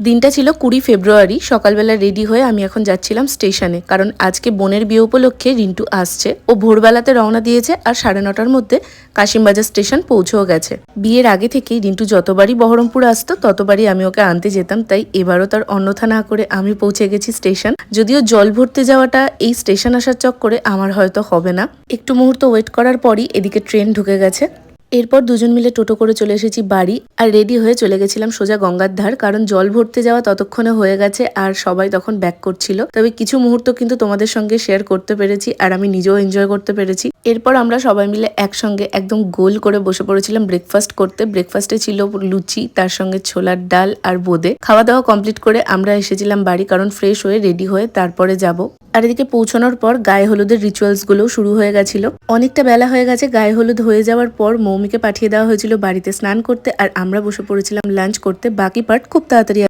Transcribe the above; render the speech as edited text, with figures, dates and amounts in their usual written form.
দিনটা ছিল 20 ফেব্রুয়ারি। সকালবেলা রেডি হয়ে আমি এখন যাচ্ছিলাম স্টেশনে, কারণ আজকে বোনের বিয়ে উপলক্ষে রিন্টু আসছে। ও ভোরবেলাতে রওনা দিয়েছে আর 9:30টার মধ্যে কাশিমবাজার স্টেশন পৌঁছেও গেছে। বিয়ের আগে থেকেই রিন্টু যতবারই বহরমপুর আসতো ততবারই আমি ওকে আনতে যেতাম, তাই এবারও তার অন্যথা না করে আমি পৌঁছে গেছি স্টেশন। যদিও জল ভরতে যাওয়াটা এই স্টেশন আসার চক্করে আমার হয়তো হবে না। একটু মুহূর্ত ওয়েট করার পরই এদিকে ট্রেন ঢুকে গেছে। এরপর দুজন মিলে টোটো করে চলে এসেছি বাড়ি, আর রেডি হয়ে চলে গেছিলাম সোজা গঙ্গার ধার, কারণ জল ভরতে যাওয়া ততক্ষণে হয়ে গেছে আর সবাই তখন ব্যাক করছিল। তবে কিছু মুহূর্ত কিন্তু তোমাদের সঙ্গে শেয়ার করতে পেরেছি আর আমি নিজেও এনজয় করতে পেরেছি। এরপর আমরা সবাই মিলে একসঙ্গে একদম গোল করে বসে পড়েছিলাম ব্রেকফাস্ট করতে। ব্রেকফাস্টে ছিল লুচি, তার সঙ্গে ছোলার ডাল আর বোঁদে। খাওয়া দাওয়া কমপ্লিট করে আমরা এসেছিলাম বাড়ি, কারণ ফ্রেশ হয়ে রেডি হয়ে তারপরে যাব। আর এদিকে পৌঁছানোর পর গায়ে হলুদের রিচুয়ালস গুলো শুরু হয়ে গেছিল। অনেকটা বেলা হয়ে গেছে। গায়ে হলুদ হয়ে যাওয়ার পর মৌমিকে পাঠিয়ে দেওয়া হয়েছিল বাড়িতে স্নান করতে, আর আমরা বসে পড়েছিলাম লাঞ্চ করতে। বাকি পার্ট খুব তাড়াতাড়ি